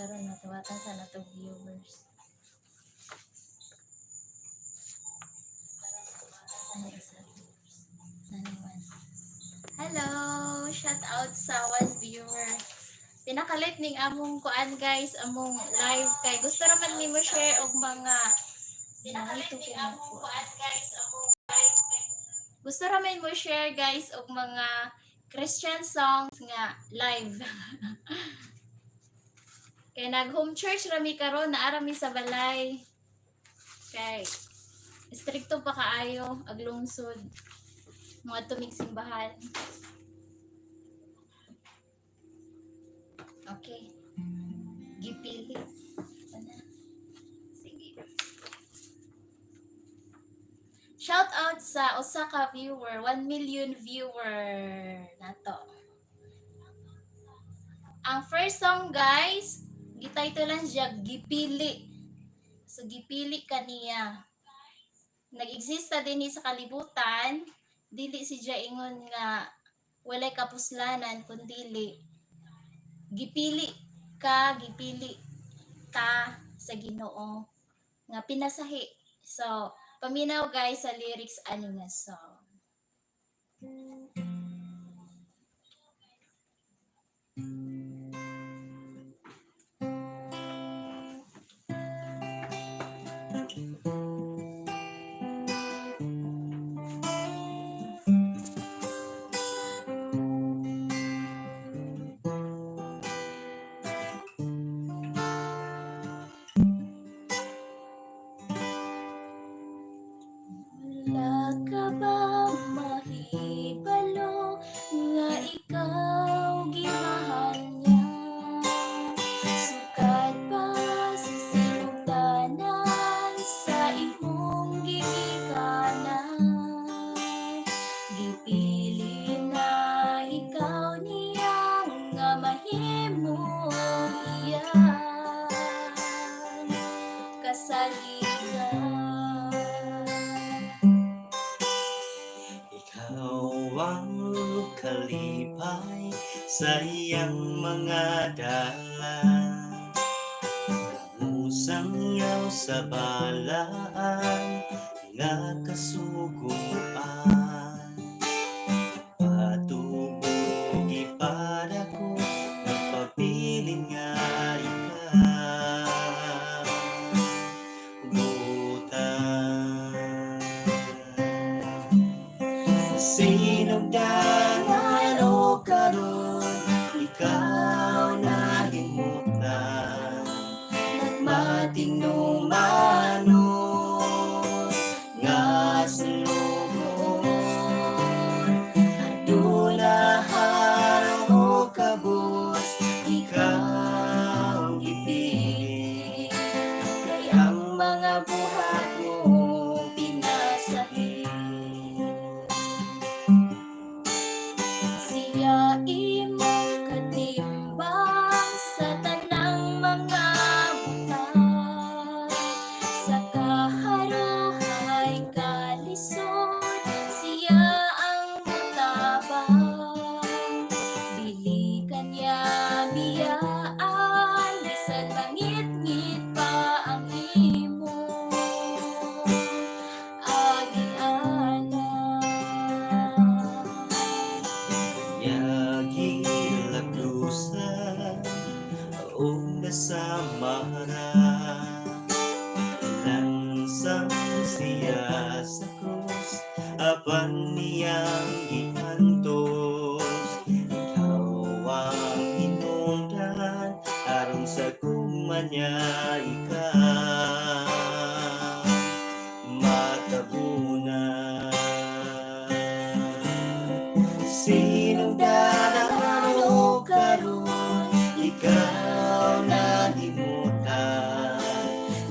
karon matuwatan sa nato viewers. Hello! Shout out sa one viewer. Pinakalit ning among kuan guys, among live kay gusto raman nimo share og mga pinakalit ning among kuan guys, among live kay gusto raman mo share guys og mga Christian songs nga live. Kay nag home church rami karon, naa rami sa balay. Kay stricto pa kaayo ag lungsod. Mga tumig simbahan. Okay. Gipili. Sige. Shout out sa Osaka viewer, 1 million viewer nato. Ang first song guys, gititulan siya Gipili. So gipili kaniya. Nag-exista din sa kalibutan, dili si siya ingon nga walay kapuslanan kundili gipili ta sa Ginoo nga pinasahi. So, paminaw guys sa lyrics ani nga song. Wala ka ba mahibalo nga ikaw gimahal niya? Sukat pa sa sinugdanan sa imong gigikanan. Gipili na ikaw niya nga mahimo iya. Kasaligan. Ang kalipay sa iyang mga dala, kamusangaw sa balaan nga kasuguan, patubog ipada ko nagpabilin nga ikaw butan. Sinugdanan o karon, ikaw na limutan. Nagmatinumano nga sulugon, adunahan o kabus, ikaw gipili. Kay ang mga buhat mo pinasahi. Siya imong katimbang sa tanang mga butang, sa kaharuhay kalisod, siya ang mutabang. Dili kanya biyaan, bisan mangit-ngit pa ang imo agianan. Yagilaglusan o nasamara, lansang siya sa krus, apan niyang giantos. Ikaw ang hinungdan, aron sa kumanya ikaw matabunan. Sinugdanan o karon, ikaw na limutan.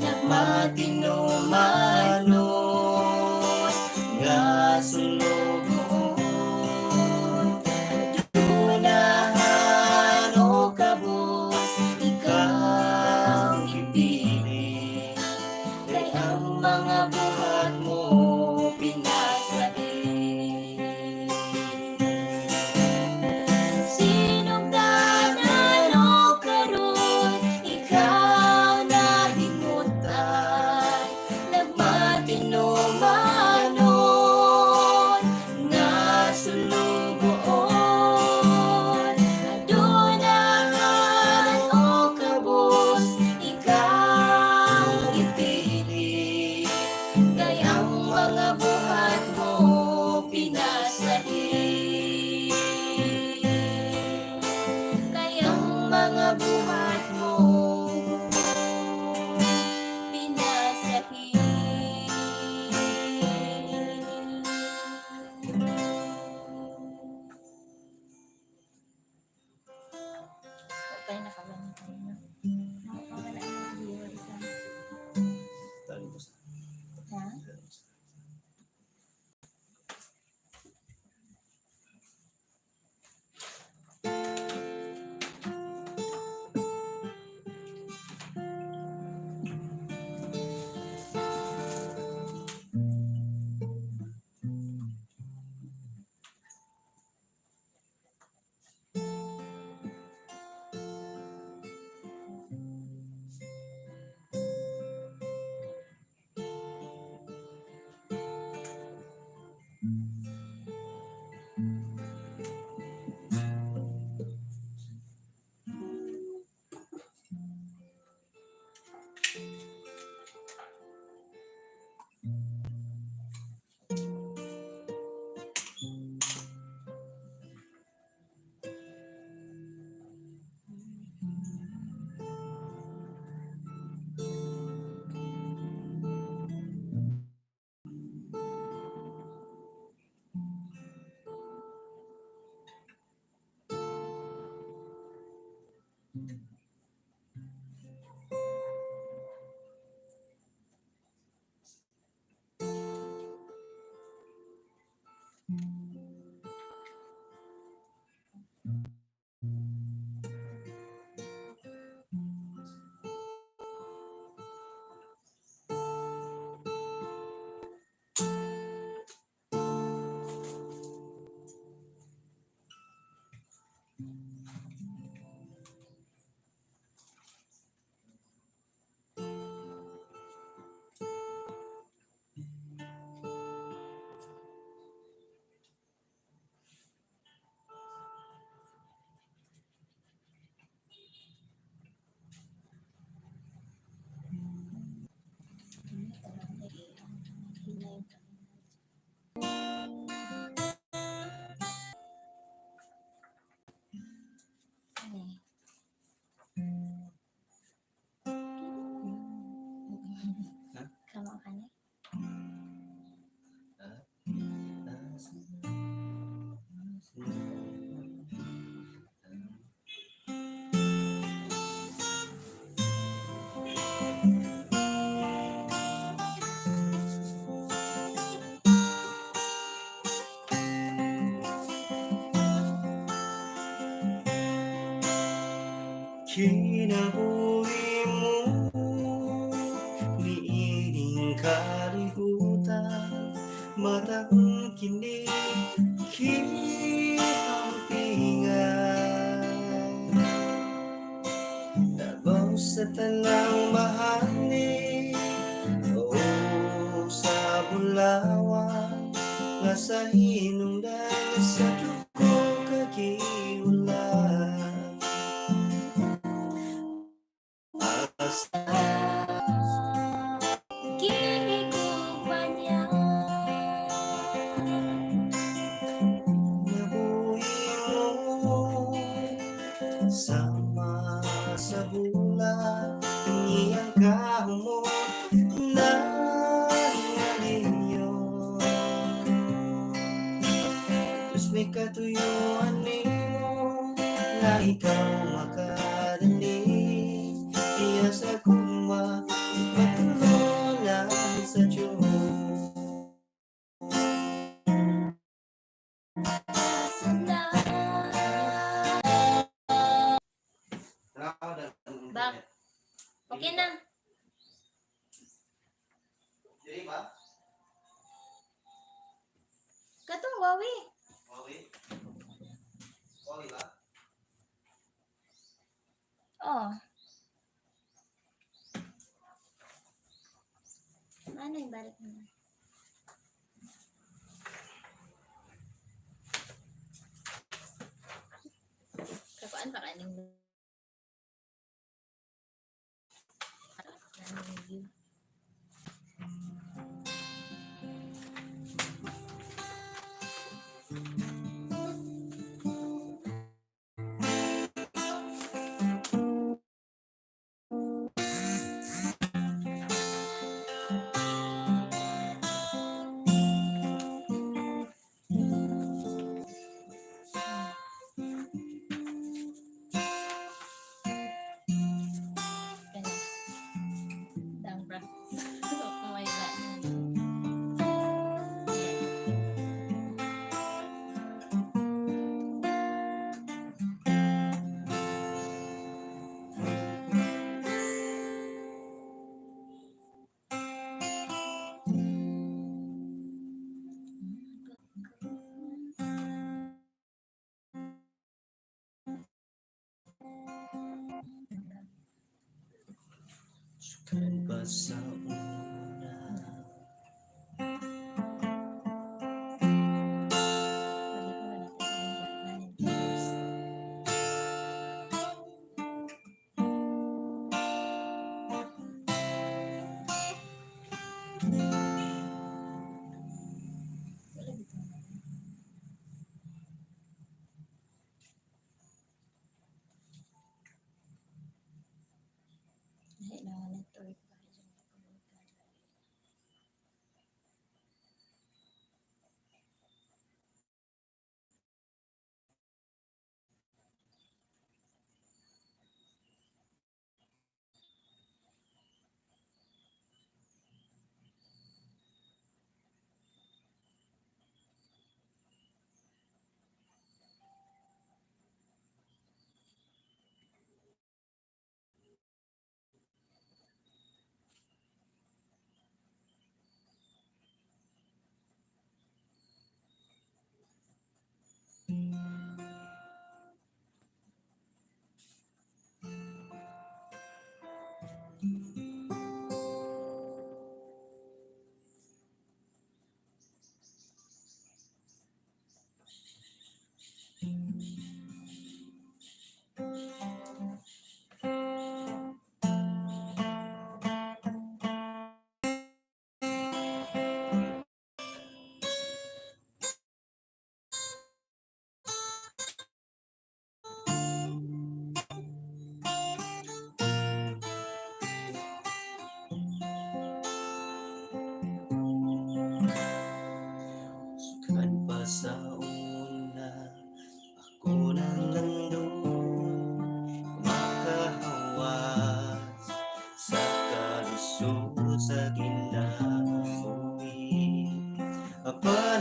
Nagmatinumano nga sulugon, adunahan o kabus, ikaw gipili. Kay ang mga buhat mo pinasahi. Sinugdanan o karon, ikaw Kamu kan ya? Kinabuhi mo, niining kalibutan, matang kinig, kihampingan. Labaw sa tanang bahani, o sa bulawan, nga sa hinungdan sa dugo kagiulan. Gihigupanya Nabuhi mo sama sa bula, niyang mo na ninyo. Diyos may katuyuan nimo na ikaw makadali, iya sa kuma patulonan sa Diyos. sanda Bak. Okay na. Jadi ba? Katong wawi. Wawi? Wawi ba? Oh. Ano yung balik mo? Kakuan pa kaning view. Down practice. Oh my God. Sukan ba sa una?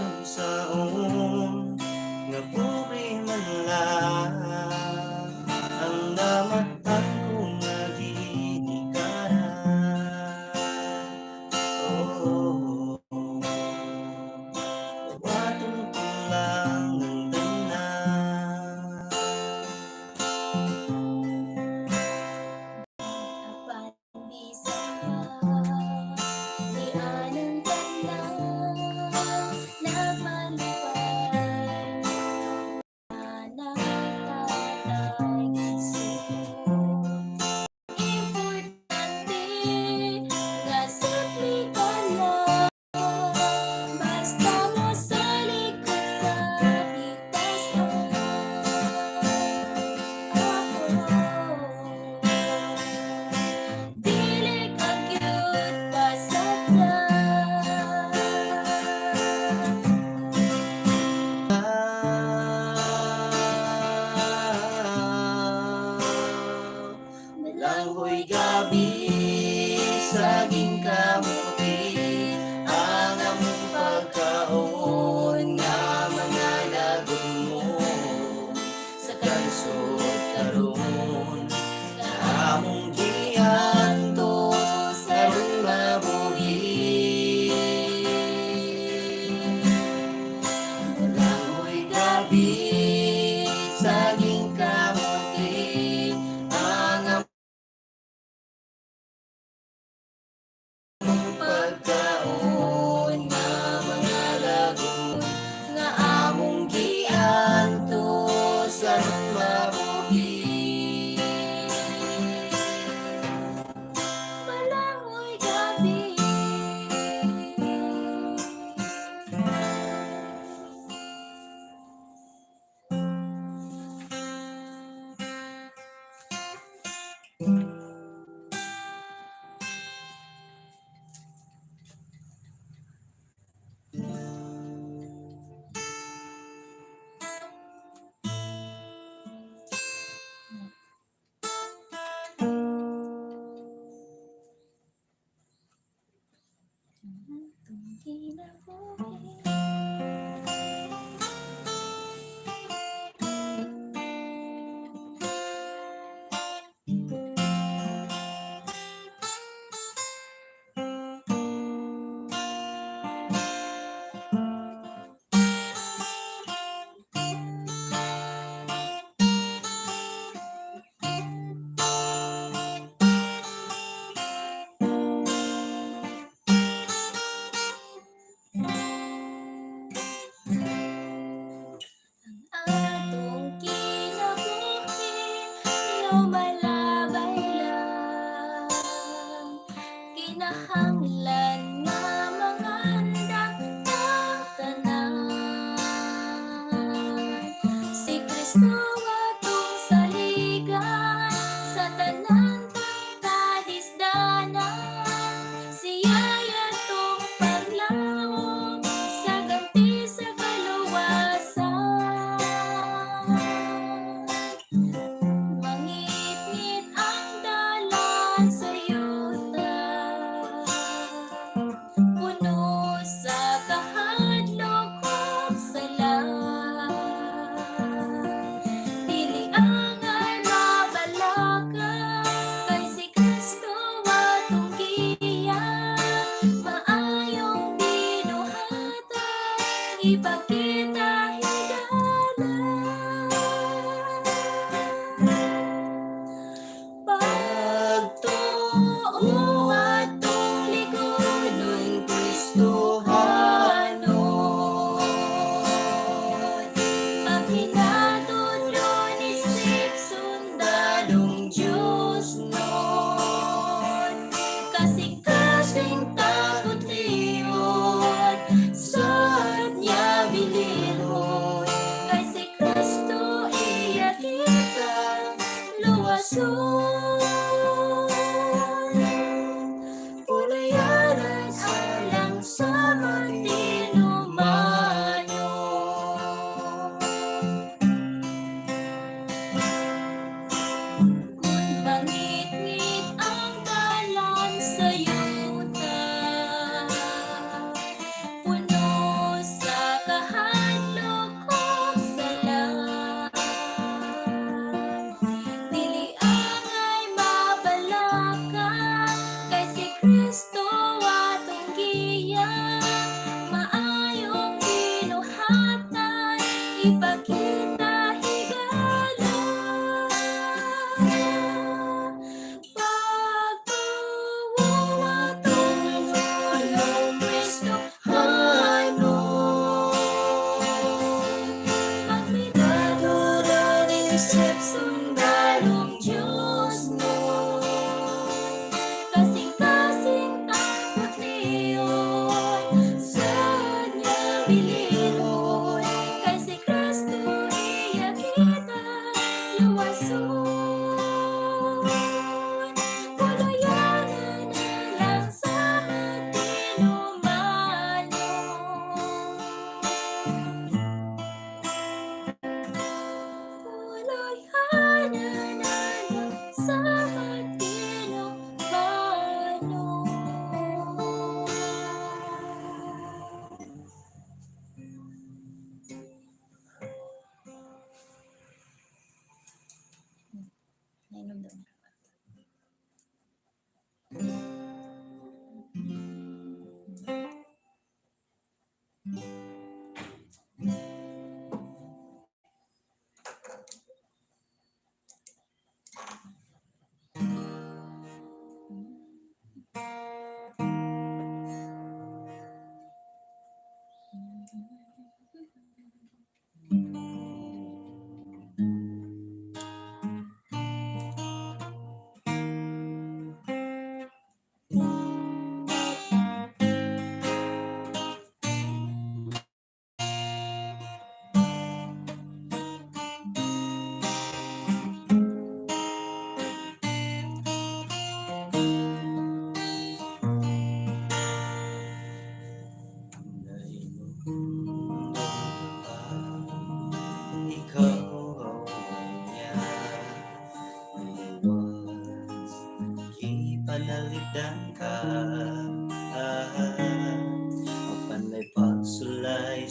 anong saon nga pobre man lang ang namatan ko nga ginikaran. Oh, waton ko lang ang tanan. Apan bisan pa di anong tanan napalipay anak tatay Gisod. Importante nga simple ka lang basta mosalig ka sa higtasan. Dili ka gyud pasagdan. Malanghoy gabi, saging kamuti, ang among pagkaon nga mga lagon mo. Sa kalusot karon, nga among gianto sarong mabuhi. Malanghoy gabi, saging kamuti, ang among pagkaon nga mga lagon nga among gianto sarong mabuhi. Malangoy gabi. Kinabuhi. Atong kinabuhi lumalabay lang, kinahanglan nga manganda ang tanan. Si Kristo atong saligan sa tanan tang kadisdanan. Siya atong paglawom sa ganti sa kaluwasan. Mangit-ngit ang dalan sa yuta, puno sa kahadlok ug sala. Dili angay mabalaka kay si Kristo atong giya. Maayong binuhatan ipakita higala. Pagtuo atong ligonon Kristohanon, paghinatudlon isip sundalong Diyos nun. Kasing-kasing takot liyon sa niya bilihon.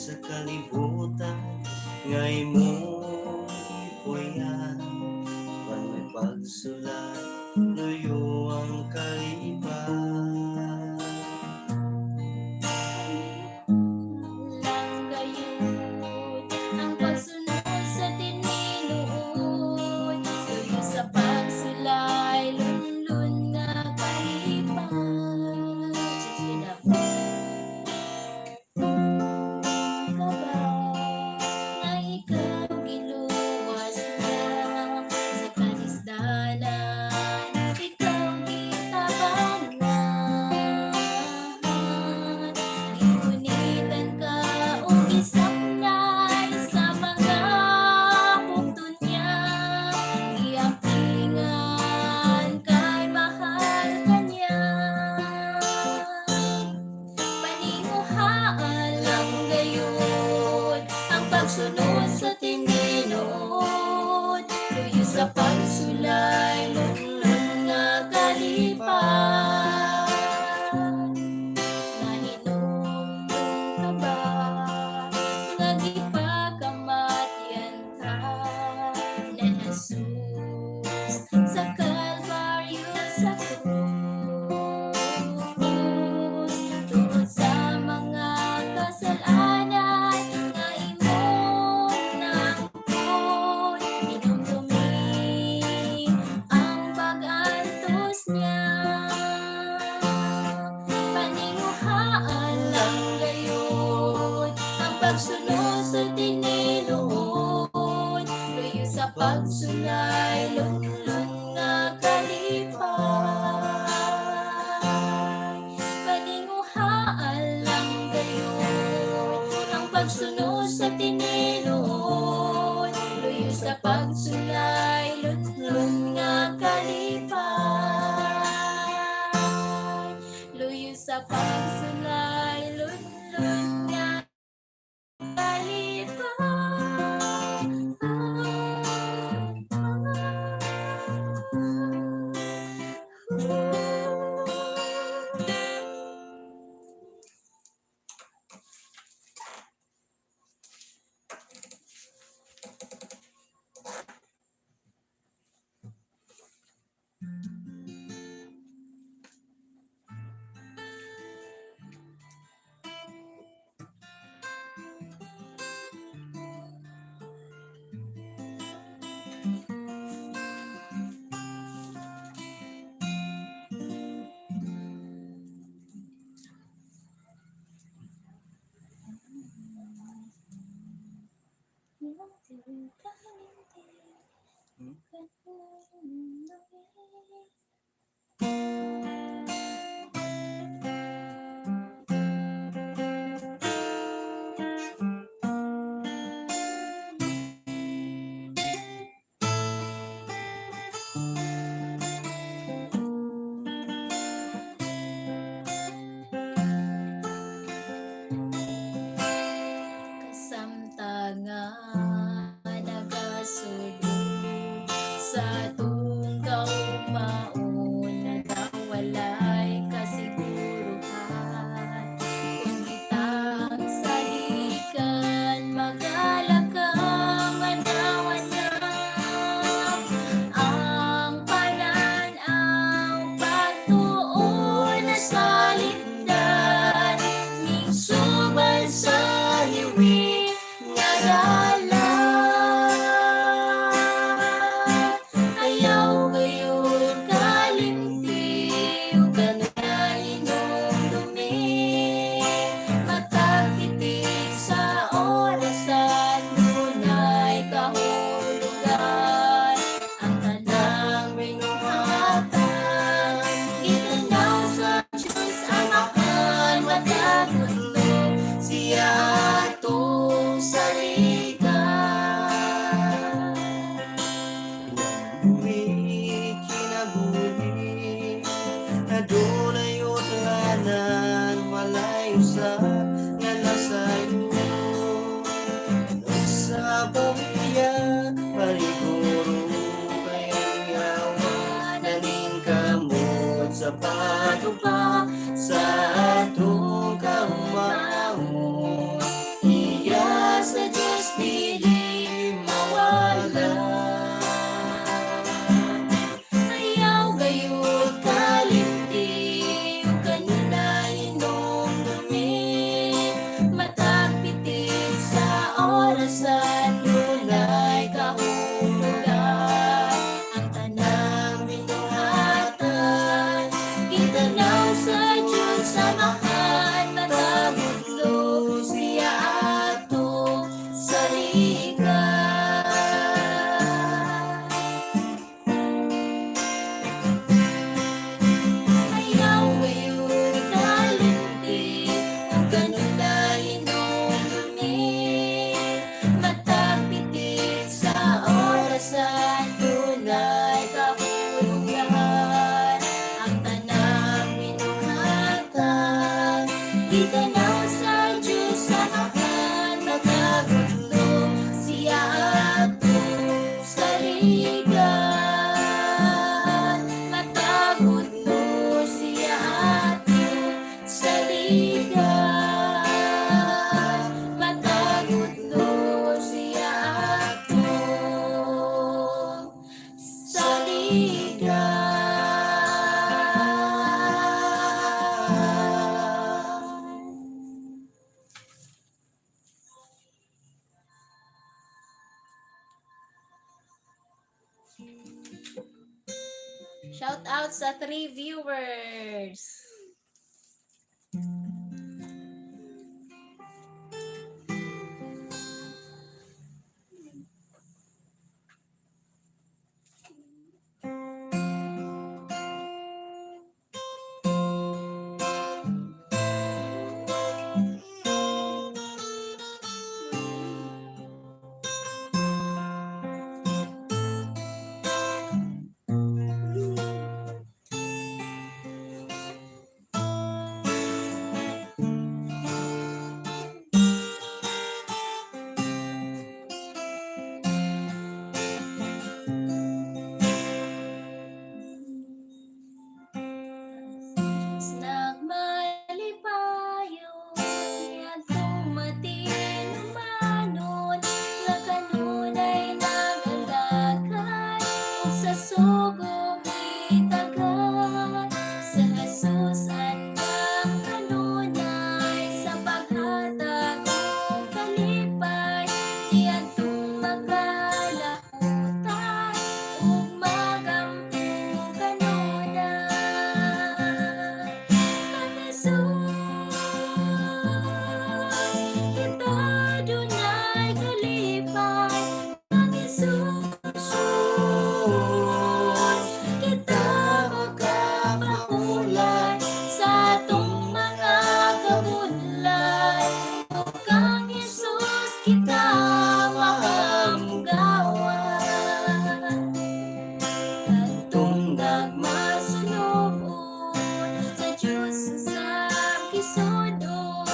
sa kalibutan ngay mo ipuyan pan may pagsulat luyo ang kalipan. Lang gayon ang pagsunod sa tininuod, tuyo sa pagsulay lunlun nga kalipan. Kaba nga ikaw giluwas na sa kanisdanan, ikaw gitabanan. Gigunitan ka o gisaknay sa mga bugtong niya, giapingan kay mahal kanya. Panimuhaan lang gayon ang pagsunod sa tininuod, luyo sa pagsulay lunlun nga kalipan. Nahinumdum ka ba nga gipakamatyan ka na Jesus sa Kalbaryo sa krus, tungkol sa mga kasalanan nga imong naangkon, hinumdumi ang pag-antos niya. Panimuhaan lang gayon ang pagsunod sa tininuod, luyo sa pagsulay lunlun nga kalipan. Panimuhaan lang gayon ang pagsunod sa tininuod, luyo sa pagsulay lunlun nga kalipan. Luyo sa pagsulay lunlun nga kasamtangan nagasugod sa tunggaw mauna na wala Shout out sa 3 viewers. Nagmalipayo at tumatinumanon nga kanunay nagalakay ug sa sugong itagan sa Jesus andang kanunay sa paghatag ug kalipay di adtong magalahutan ug magampo kanunay. Kita dunay kalipay ang Jesus, kita makapakulay sa atong mga kabudlay ug kang Jesus kita makamugawan tungdag masunod sa Diyos sa kisudon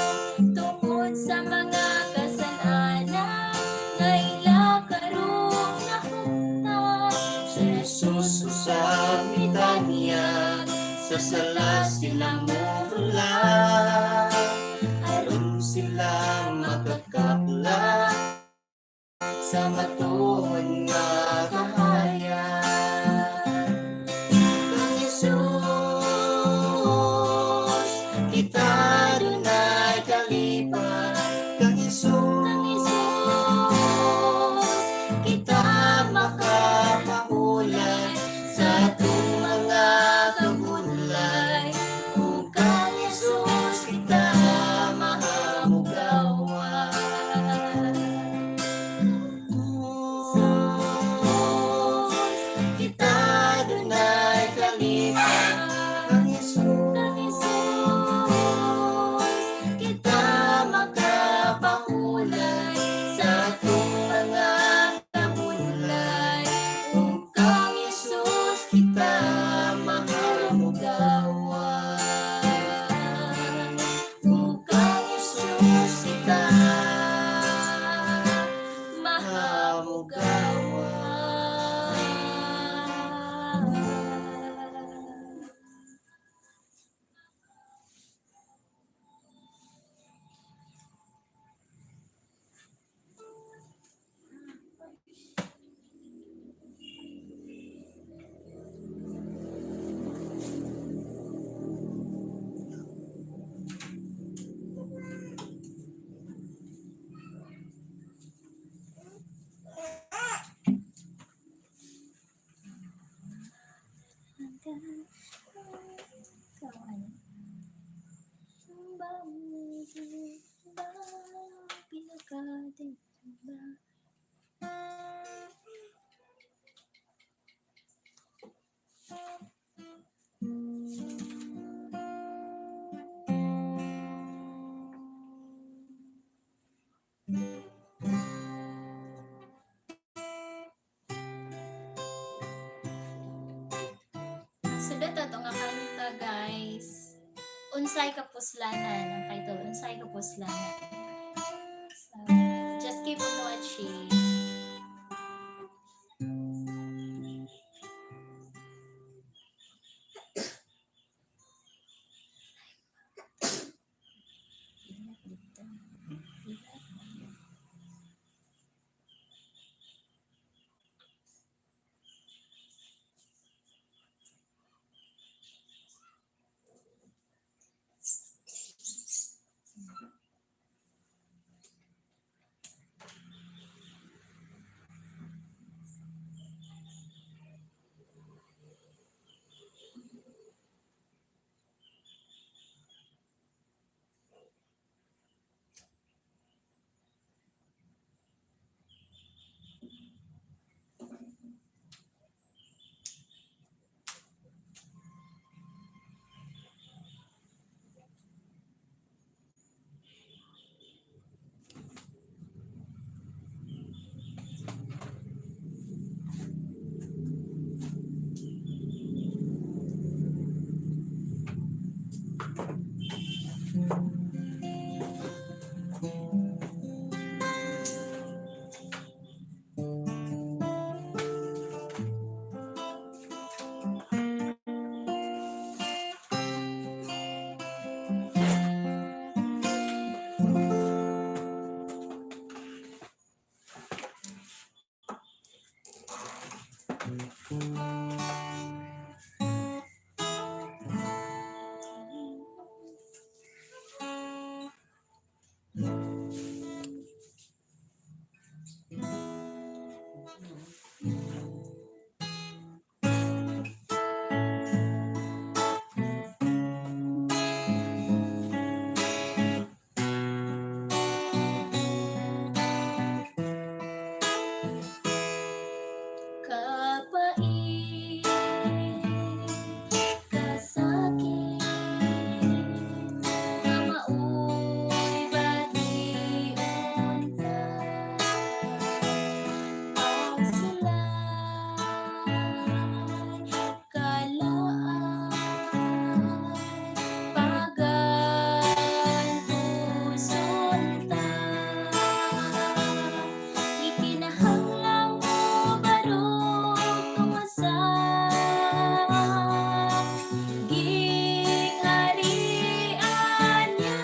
tungod sa mga kasalanan nga ila karong nahuktan Sa Jesus usab mitanyag, sa sala sila mula, aron sila makakapla sa matuon nga kahayan. Kang Jesus, kita dunay kalipay. Kang Jesus, kita makapakulay sa atong mga kabudlay ug kang Jesus kita mahamugawan. Kita dunay kalipay. Kang Jesus, kita makapakulay sa atong mga kabudlay ug kang Jesus kita mahamugawan. Ug kang Jesus kita mahamugawan. Sudah to nga kanta guys. Unsay kapuslanan ang title, Unsay kapuslanan. So, just keep on watching. Kapait, kasakit, nga mao'y batiun ka. Pagsulay, kalaan, pagantuson ta. Ikinahanglang mo barog tumasan, gingharian niya.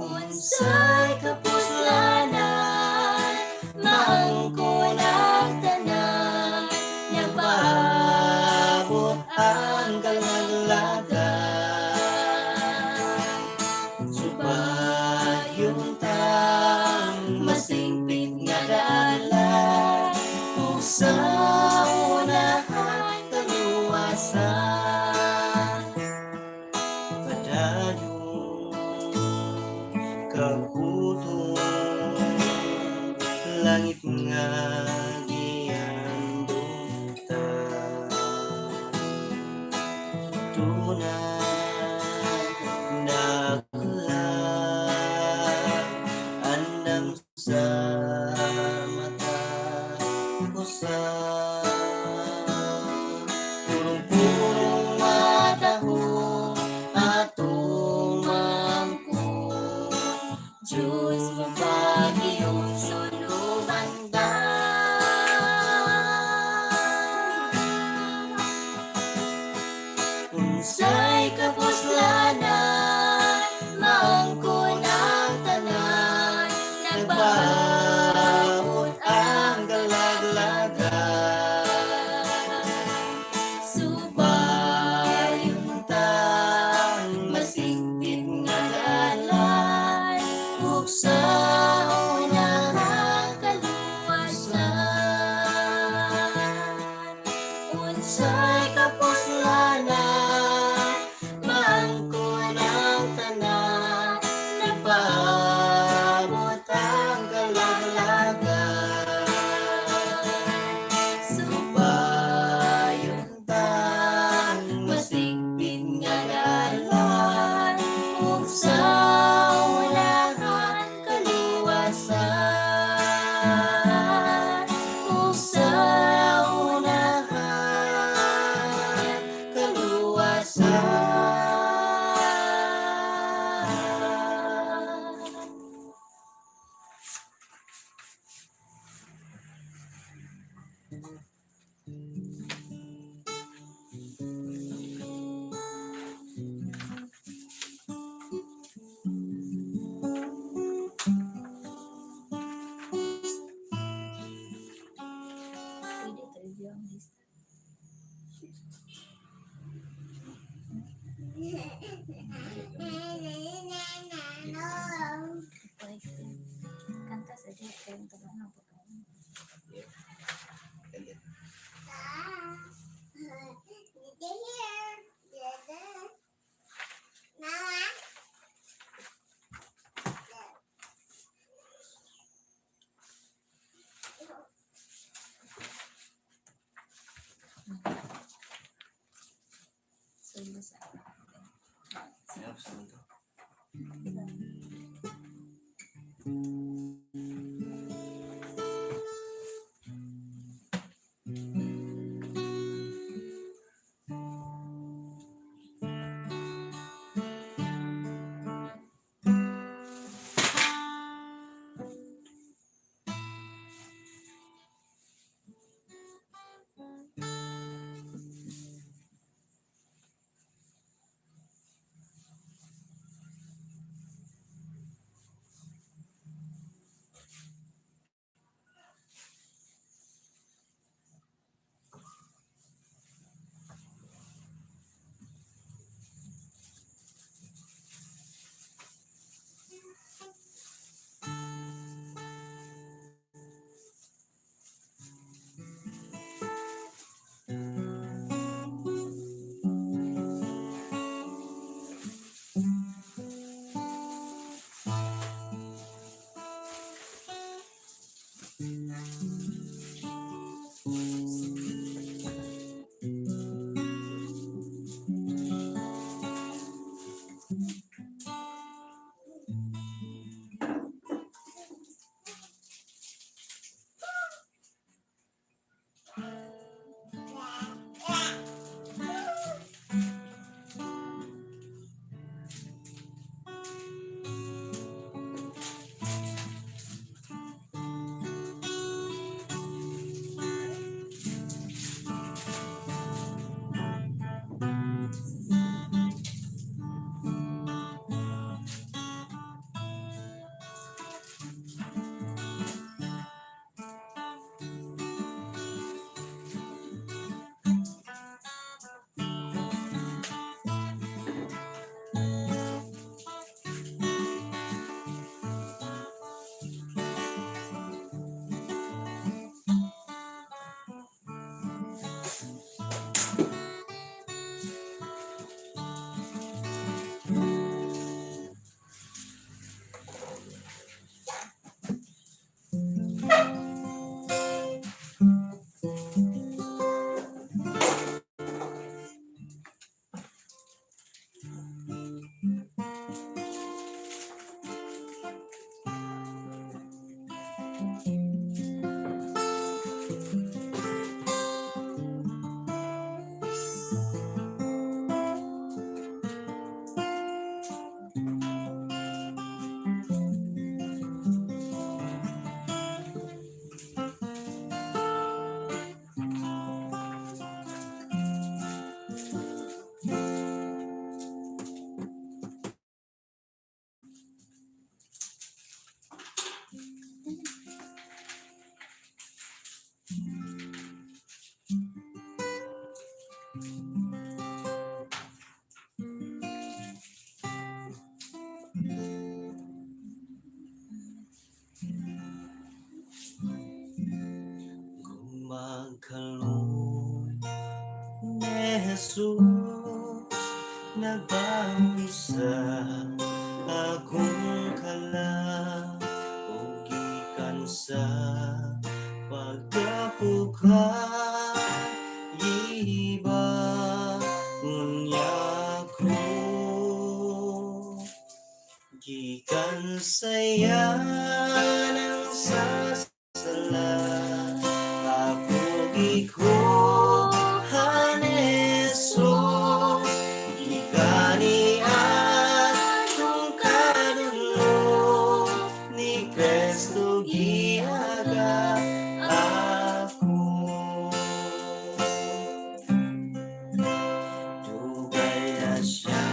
Unsay kapuslanan, maangkon ang tanan, nagpaabot ang kalaglagan. Subayong tang masingpit nga dalan, ug sa unahan kaluwasan. Padayon kabuton, langit nga giandong ta. Tunay nakulang andam sa mata ko sa purong-purong matahong atong mangkong. Diyos mabagiyong sulubanda. Unsay kapuslanan, maangkon ang tanan, nagpaabot ang kalaglagan. Subayong tang masingpit nga dalan, ug sa unahang kaluwasan. Unsay kapuslanan, maangkon ang tanan, nagpaabot ang kalaglagan. Subayong tang masingpit nga dalan, ug sa unahang kaluwasan. Ug sa unahang kaluwasan. Pwede trivia ang list. Pwede. Kanta sa di kayo ito na pagkain. So, basta. Siap sama to. Gumagaloy ni Jesus nagbaon sa akong kalang ug gikan sa pagkapukan iba unya ko gikan saya ng sasala ako gikuha ni Jesus gikani atong kanulo ni Kristo giaga ako dugay na siya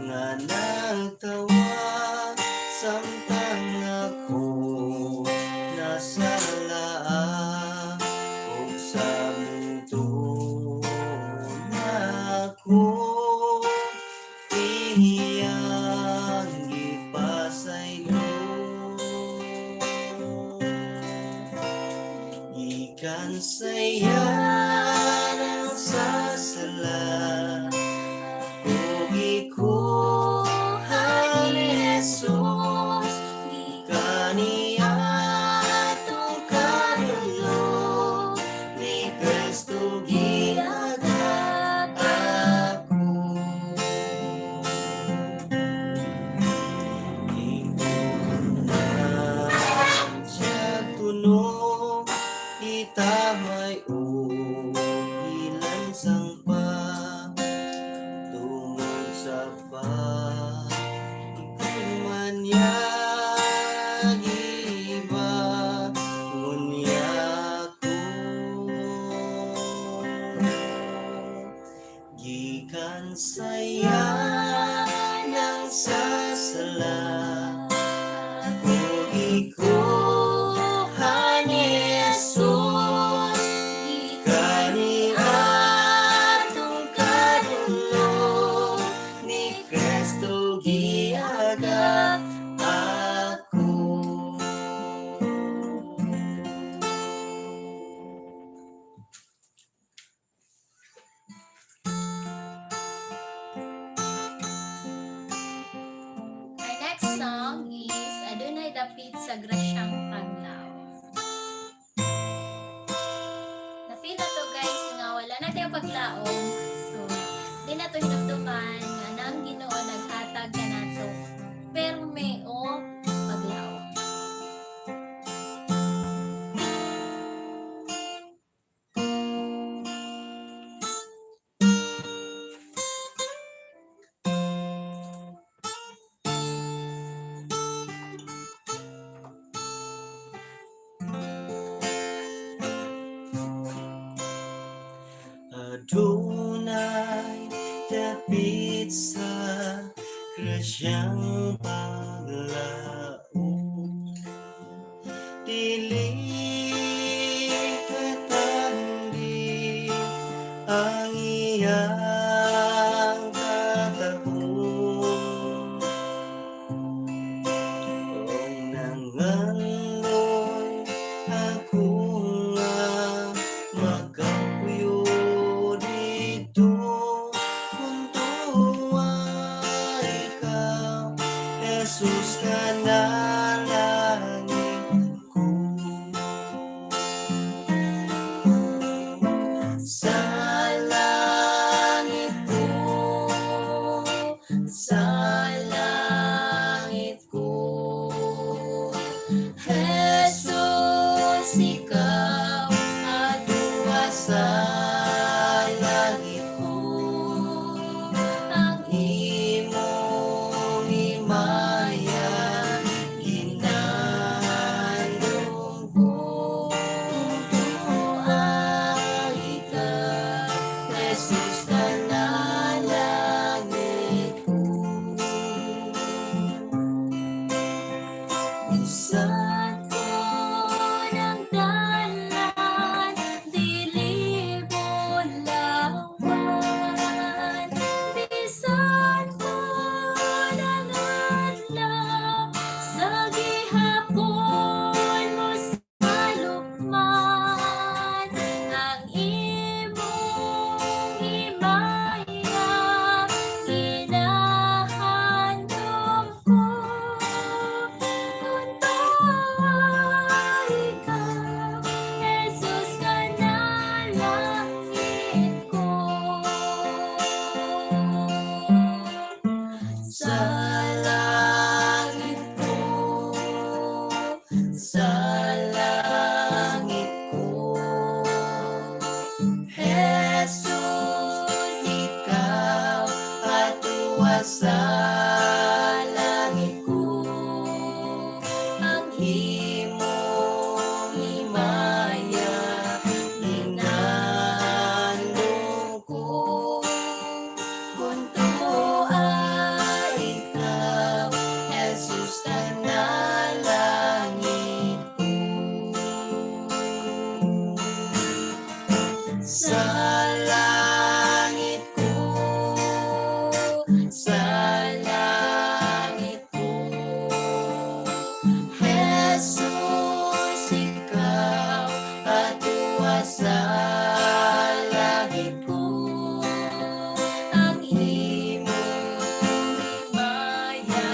nga nagtawag samtang ako nasala ug sa mundo na ako iyang gipasaylo gikan saya ng sasala ug gikuha ni Jesus gikani atong kanulo ni Kristo giaga ako igunan siya tunog itamay o ilansang pa tungod sa pagkumanyag iba ngunya ko gikan saya ng sasala ako gikuha ni Jesus gikani atong kanulo ni Kristo giaga ako Our next song is Adunay Dapit sa Grasyang Paglaw. Na-feel na to guys nga wala na tayong paglaom. So, di na to hinumduman nga nang Ginoo naghatag ka na to. Pero may o paglaom. Adunay dapit sa grasyang paglaom dili katandi ang iyang katahon kung nangandoy ako nga makapuyo dito kung tuwa ikaw Jesus ka na langit ko sa langit ko sa langit ko Jesus ikaw adua sa langit ko ang imong himaya ginandong ko tuwa ikaw Jesus ka na langit ko Saan ko ng dalan, dili bulawan. Bisan ko ng adlaw, sa gihapon imong himaya hinandong ko kung tuwa ikaw Jesus kanalangit ko sa langit ko sa langit ko Jesus ikaw katuwa sa langit ko ang imong himaya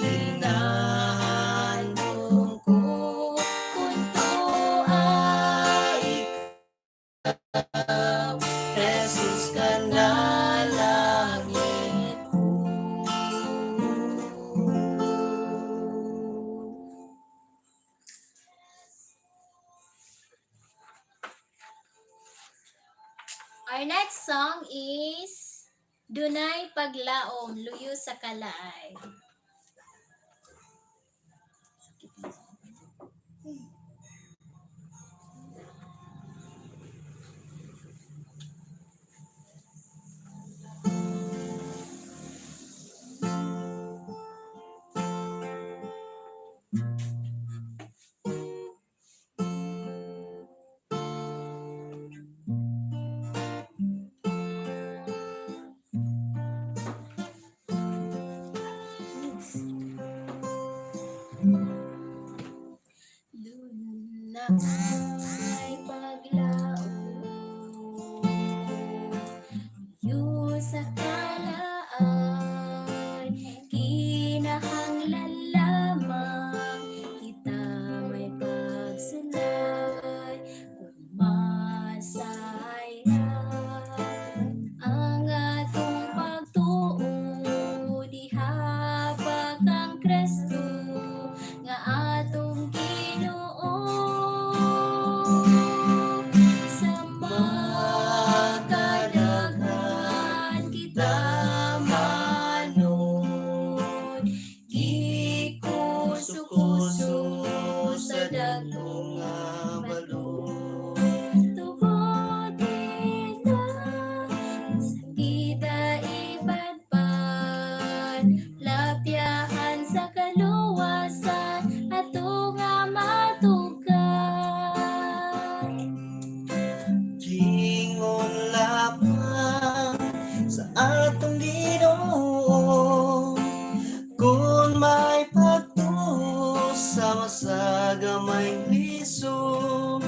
hinahandong ko kung tuwa ikaw Jesus kanalangit ko. Our next song is Dunay Paglaom, Luyo sa Kalaay. Dunay paglaom, luyo sa kalaan, kinahanglan lamang kita may pagsulay, masayran ang atong pagtuo, dihabag ang Kristo nga atong Ginoo. Sa Makadaghan kita manon, gikuso-kuso sa dagkong nga balon. tugodin na sa kita ipadpad, lapyahan sa kaluwasan ato nga matugay. Gingon lamang sa atong Ginoo kung may pagtuo sama sa gamay lisod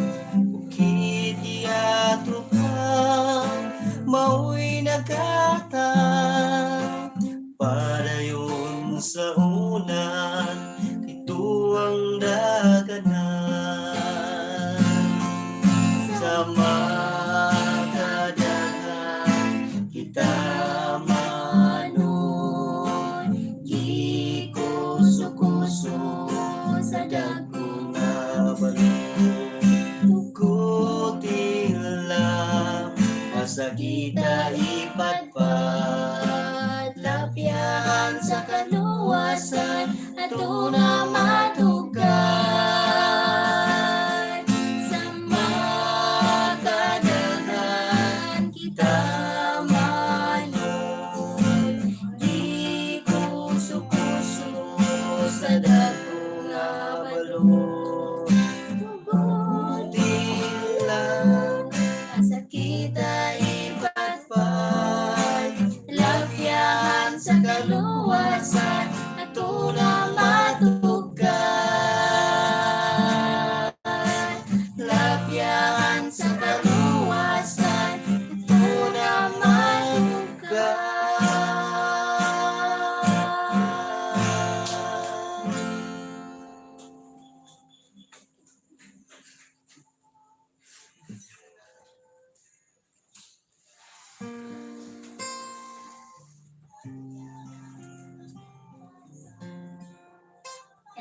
bukid iatro pa mao'y nagkatang padayon sa unan kay tuwang daganan sa makadaghan kita manon, gikuso-kuso sa dagkong nga balon. Tugutin lang asa kita ipadpad, lapyahan sa kaluwasan ato na matugay. Sa makadaghan kita manon, gikuso-kuso sa dagkong nga balon. Tugutin lang asa kita ipadpad, lapyahan sa kaluwasan ato na matugay. Lapyahan sa kaluwasan ato na matugay.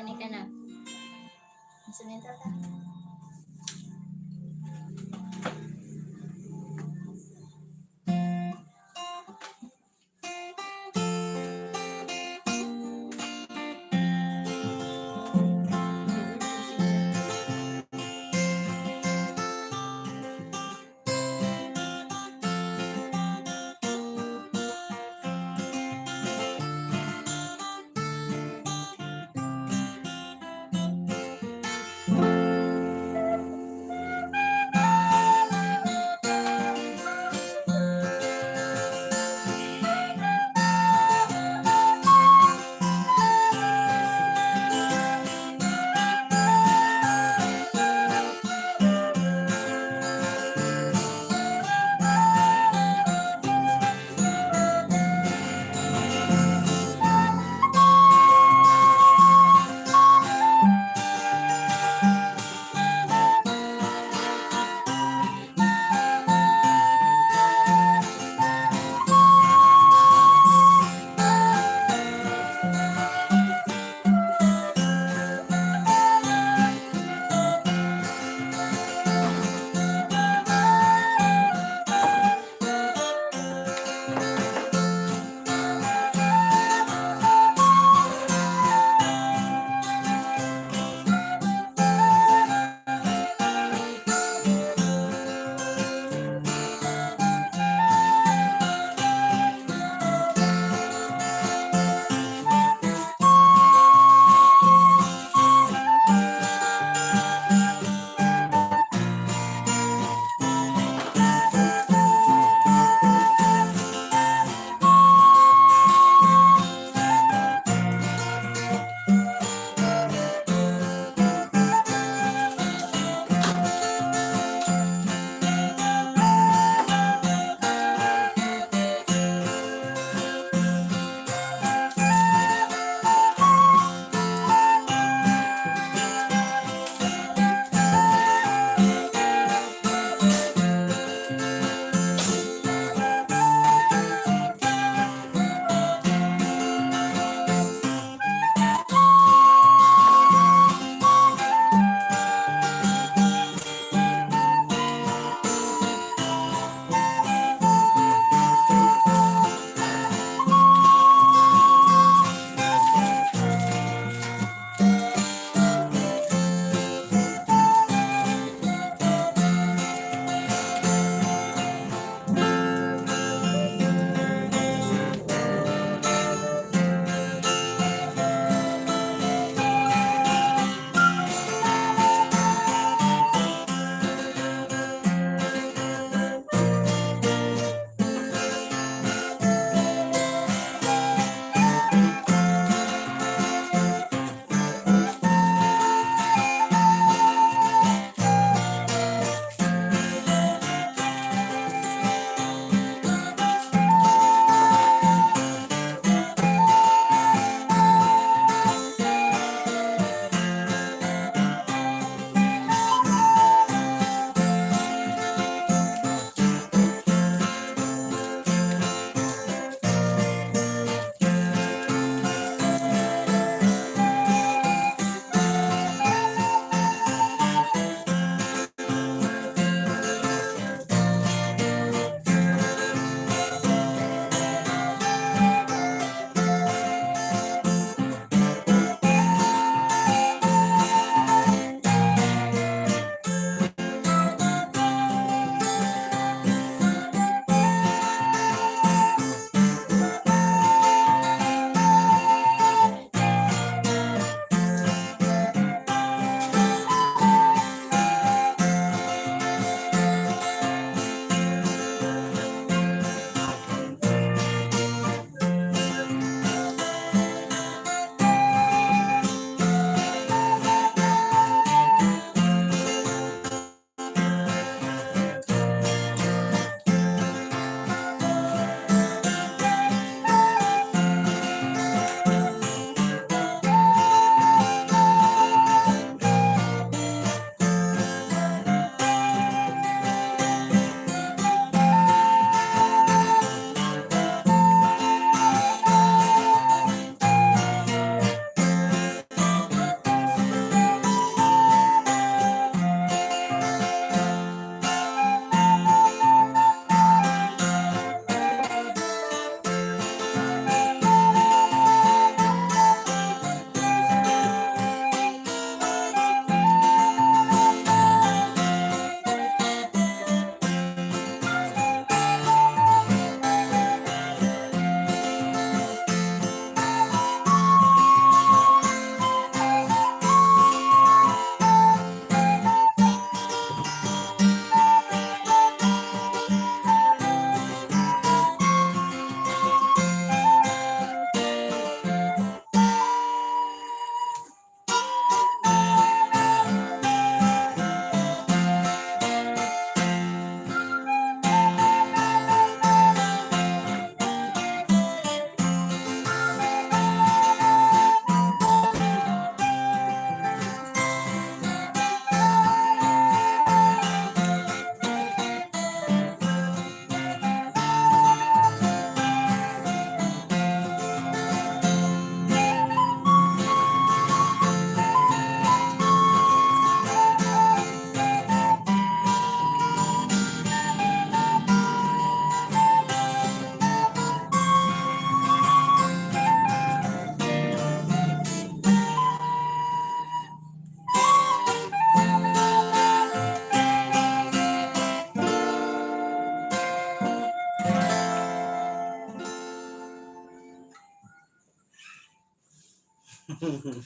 Kani ka na. Sunod ta.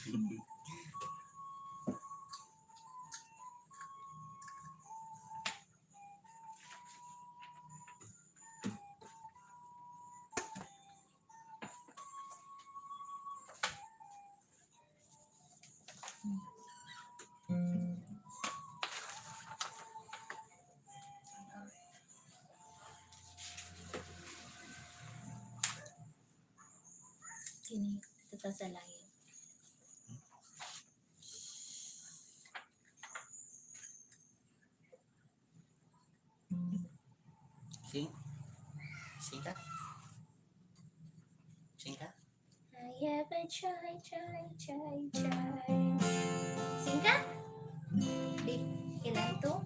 Kini, ito sa langit. Sing? Sing ka? Sing ka? I ever try. Sing ka? Di, ilan to?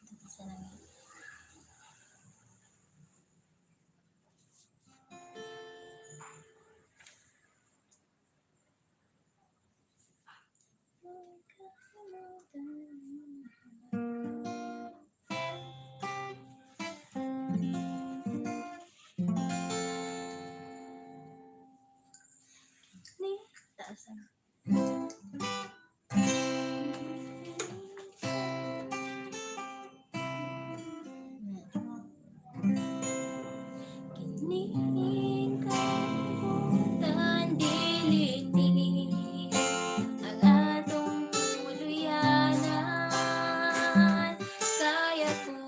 Ito sa langit. Ni, taasan. Kini kabutan diliti ang atong tuluyanan, kaya ko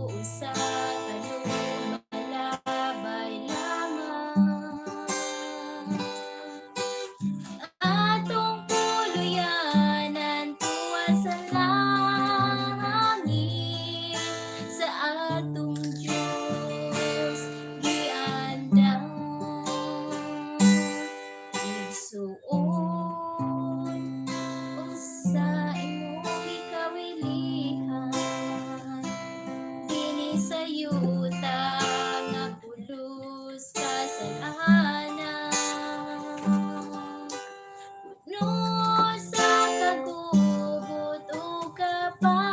usa kanong malabay lamang. Atong tuluyanan tuwa sa langit, sa atong Diyos giandam. Igsuon usa imong gikawilihan, kini sa yuta nga pulos kasalanan. No sa kagugot o kapahyasan,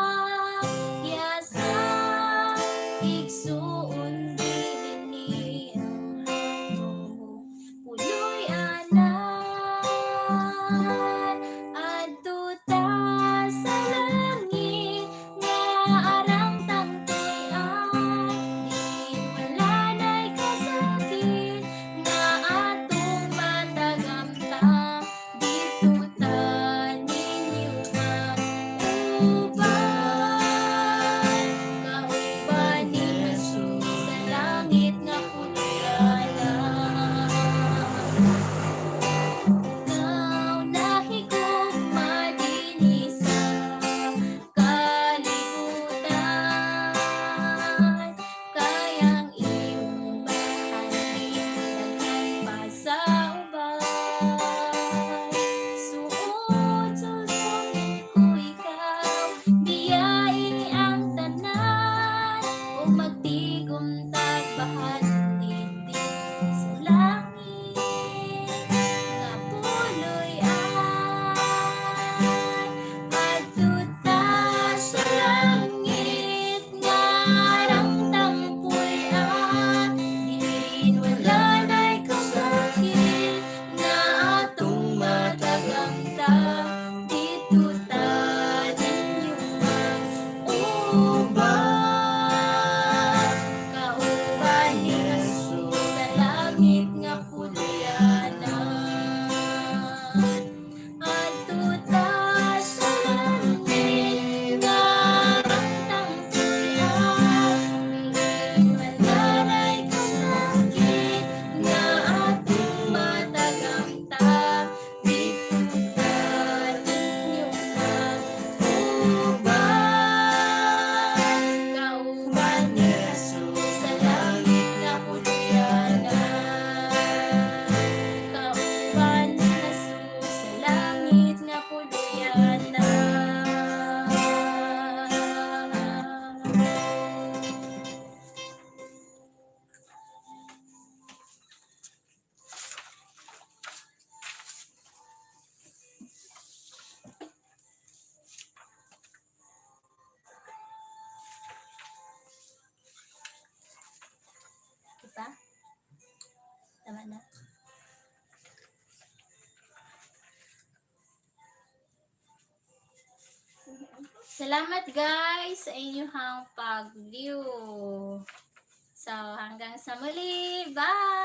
igsuon dinhi ang hatong puloy anan. Adto ta sa langit nga arang tangkian, di wala na'y kasakit nga atong matagamtang. Dito ta ninyo mauban, kauban ni Jesus sa langit nga puloy-anan. Ikaw nahigugma dinhi sa kalibutan, kayang imong bahalin daghan pa sa ubay. Suod sulsongin ko ikaw, biyain ang tanan, o magtigom tagbahan dindi sa langit nga puloy-an. Adto ta sa langit nga arang tangpuy-an, diin wala na'y kasakit nga atong matagamtang. Dito ta ninyo mauban, kauban ni Jesus sa langit nga puloy-anan. Adto ta sa langit nga arang tangpuy-an, diin wala na'y kasakit nga atong matagamtang. Dito ta ninyo mauban, Salamat guys sa inyong pag-view. So, hanggang sa muli. Bye!